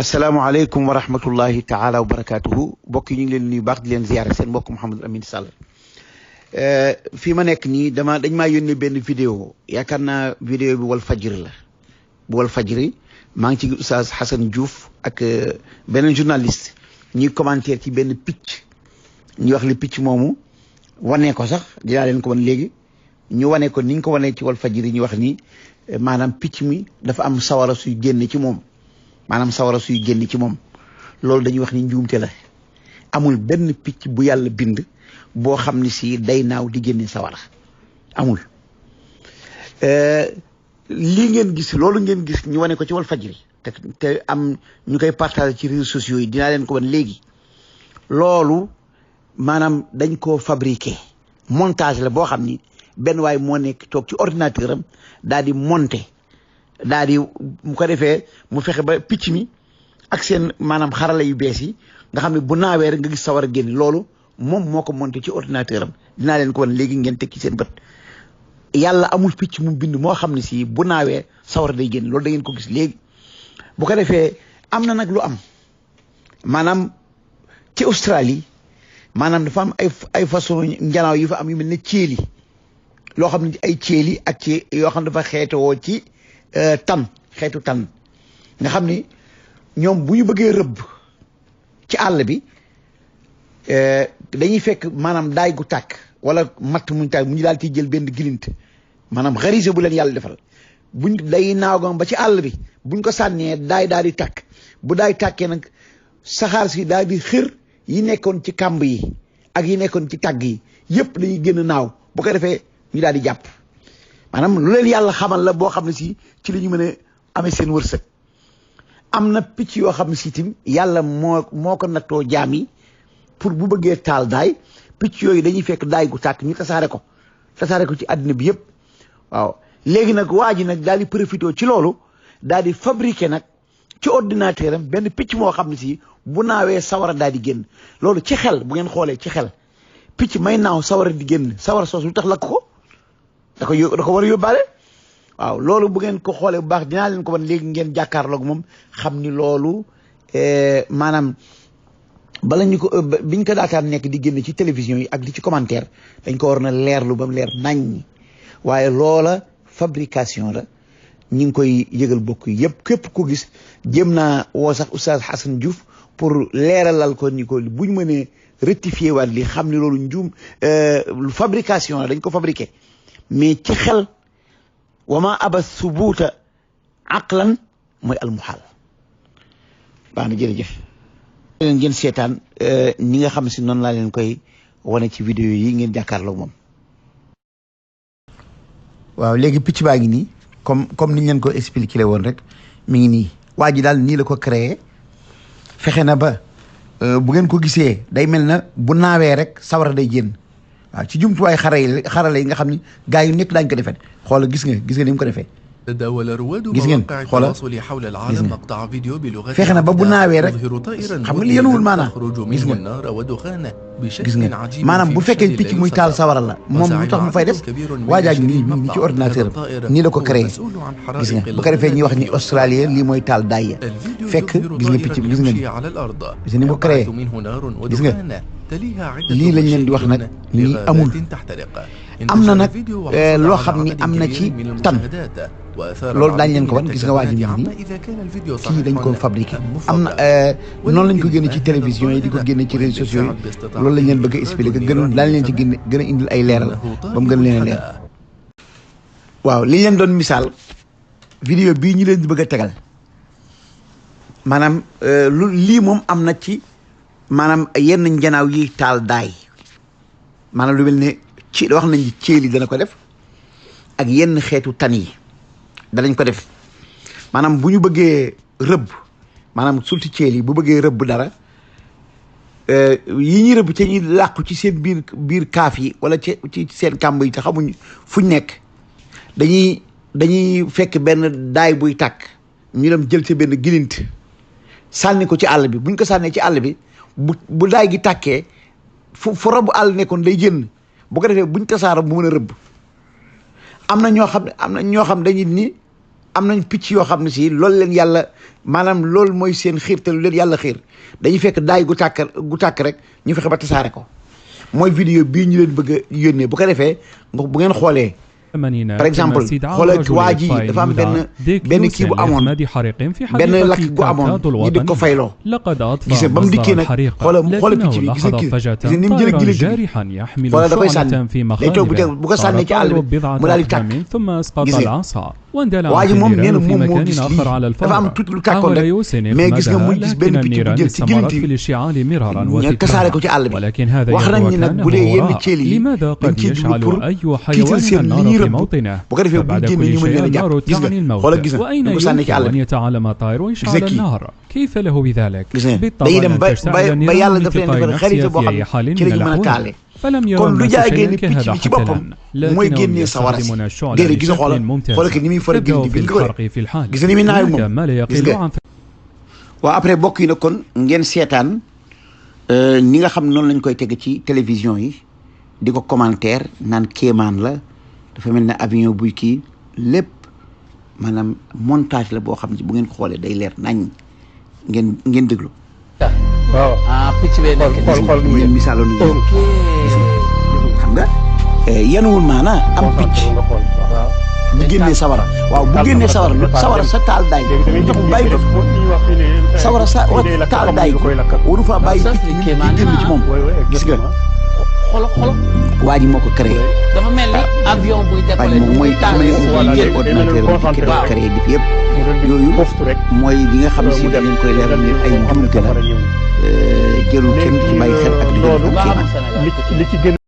asalaamaaleykum wa rahmatullahi taala wa barakaatuhu mbokk yi ñu ngi leen nuyu baax di leen ziyaare seen mbokk Mouhamadou Amine Sall fii ma nekk nii dañ maa yónnee benn vidéo yaakaar naa vidéo bi wal fajri la bu wal fajri maa ngi ci Oustaz Hassan Diouf ak beneen journaliste ñuy commentaire ci benn picc ñu wax li picc moomu wanee ko sax dinaa leen ko wan léegi ñu wane ko ni ñu ko wanee ci wal fajri ñu wax ni maanaam picc mi dafa am sawara suy génn ci moom maanaam sawara suy génn ci moom loolu dañuy wax ni njuumte la amul benn picc bu yàlla bind boo xam ne si day naaw di génne sawara amul lii ngeen gis loolu ngeen gis ñu wane ko ci wal fajri te am ñu koy partager ci réseaux sociaux yi dinaa leen ko wan léegi loolu maanaam dañ koo fabriqué montage la boo xam ni benn waay moo nekk toog ci ordinateur am daal di monter daal di mu ko defee mu fexe ba picc mi ak seen maanaam xarala yu bees yi nga xam ne bu naawee rek nga gis sawar a génn loolu moom moo ko monté ci ordinateur am dinaa leen ko wan léegi ngeen teg ci seen bët yàlla amul picc mu bind moo xam ne si bu naawee sawar day génn loolu da ngeen ko gis léegi bu ko defee am na nag lu am maanaam ci Australie maanaam dafa am ay façon njanaaw yu fa am yu mel ne céeli loo xam ne ay céeli ak ci yoo xam ne dafa xeetewoo ci xeetu tan nga xam ni ñoom bu ñu bëggee rëbb ci àll bi dañuy fekk maanaam daay gu tàkk wala matt muñ tàkk mu ñu daal ciy jël benn gilint maanaam xarise bu leen yàlla defal buñ day naawgam ba ci àll bi buñ ko sànnee daay daal di tàkk bu daay tàkkee nag saxaar si daal di xër yi nekkoon ci kàmb yi ak yi nekkoon ci tàgg yi yëpp dañuy gën a naaw bu ko defee ñu daal di jàpp maanaam lu leen yàlla xamal la boo xam ne si ci la ñu mën a amee seen wërsëg am na picc yoo xam ne si tim yàlla moo ko nattoo jaam yi pour bu bëggee taal daay picc yooyu dañuy fekk daay gu tàkk ñu tasaare ko ci àddina bi yëpp waaw léegi nag waa ji nag daal di profité ci loolu daal di fabriquer nag ci ordinateur am benn picc moo xam ne si bu naawee sawara daal di génn loolu ci xel bu ngeen xoolee ci xel picc may naaw sawara di génn sawara soos lu tax lakk ko da ko war a yóbbaale waaw loolu bu ngeen ko xoolee bu baax dinaa leen ko wan léegi ngeen jàkkaarloog moom xam ni loolu maanaam bala ñu ko biñ ko daataan nekk di génn ci télévision yi ak di ci commentaire dañ ko war na leerlu ba mu leer naññ waaye loola fabrication la ñu ngi koy yëgal bokk yëpp képp ku gis jéem naa woo sax Oustaz Hassan Diouf pour leeralal ko ni ko bu ñu mënee rectifier waat li xam ni loolu njuum fabrication la dañ ko fabriqué mais ci xel wama aba subuuta aqlan mooy almuhaal baax na jërëjëf leen ngeen seetaan ñi nga xam si noonu laa leen koy wane ci vidéo yi ngeen jàkkaarloo moom waaw léegi picc baa ngi nii comme niñ leen ko expliqué woon rek mi ngi nii waa ji daal nii la ko créé fexe na ba bu ngeen ko gisee day mel na bu naawee rek sawara day génn waaw ci jumtuwaay xarale yi nga xam ni gars yu nekk daañu ko defee xoolal gis nga ni mu ko defee gis ngeen xoolal gis nga fexe na ba bu naawee rek xam nga li yenuwul maanaam gis nga maanaam bu fekkee picc muy taal sawara la moom lu tax mu fay def waajaa ngi nii mi ci ordinateur am nii la ko créé gis nga bu ko defee ñuy wax ni australien lii mooy taal daay ya fekk gis nga picc bi gis nga ni mu ko créé gis nga lii lañ leen di wax nag lii amul am na nag loo xam ni am na ci tan loolu daañu leen ko wan gis nga waa ji nii kii dañ ko fabriqué am na noonu lañ ko génne ci télévision yi di ko génne ci réseaux sociaux yi loolu lañ leen bëgg a expliqué daañu leen ci gën a indil ay leeral ba mu gën leen a leer waaw li leen doon misaal vidéo bii ñu leen di bëgg a tegal maanaam lii moom am na ci maanaam yenn njanaaw yi taal daay maanaam lu mel ne ci wax nañ céeli dana ko def ak yenn xeetu tan yi danañ ko def maanaam bu ñu bëggee rëbb maanaam sulti céeli bu bëggee rëbb dara yi ñuy rëbb te ñuy làqu ci seen biir kaaf yi wala ci seen kàmb yi te xamuñ fuñ nekk dañuy fekk benn daay buy tàkk ñu dem jël ci benn gilint sànni ko ci àll bi buñ ko sànnee ci àll bi bu daay gi tàkkee fu rabu àll nekkoon day génn bu ko defee buñ tasaara bu mën a rëbb am na ñoo xam dañuy ni am nañ picc yoo xam ne si loolu leen yàlla maanaam loolu mooy seen xiir te lu leen yàlla xiir dañuy fekk daay gu tàkk rek ñu fexe ba tasaare ko mooy vidéo bii ñu leen bëgg a yónnee bu ko defee bu ngeen xoolee par exemple xoolal waa ji dafa am benn kii bu amoon benn lakk gu amoon ñu di ko fayloo gis nga ba mu dikkee nag xoolal picc bi gis nga ni mu jëlee gilé xoolal da koy sànni day toog bu ko sànnee ci àll bi mu daal di tàkk gis nga waa ji moom nee na moom moo gis lii dafa am tuuti lu tàkkoon rek mais gis nga muy gis benn picc bu jël ci gilinti bi ñu tasaare ko ci àll bi wax nañ ni nag bu dee yenn ceel yi dañ ciy jublu pour tiital seen li ñuy rëbb bu ko defee bu ñu génnee ñu mën leen a jàpp gis nga xoolal gis nga dañ ko sànni ci àll bi gis nga kii gis nga dañuy dem ba yàlla daf leen defal xarité boo xam ne ci la ñu mën a taale kon lu jaagee ni picc bi ci boppam mooy génnee sawara si déedéet gis nga xoolal que ni muy far gindi bi nga ko gis nga ni muy naaw moom gis nga waaw après bokk yi nag kon ngeen seetaan ni nga xam noonu lañ koy teg ci télévision yi di ko commentaire naan kéemaan la dafa mel ne avion buy kii lépp maanaam montage la boo xam ne bu ngeen ko xoolee day leer nañ ngeen déglu. waaw picc bee nekk xool misaaloon nañu xam nga yenuwul maana am picc bu génnee sawara waaw bu génnee sawara sa taal daay bàyyi ko sawara sa taal daay waru faa bàyyi picc di génn ci moom gis nga waa ji moo ko créé dafa mel ni avion buy décoller moom mooy ordinateur bi créé def yëpp yooyu mooy li nga xam si dañ koy leeral ne ay njuumte la jërul kenn ci bàyyi xel ak li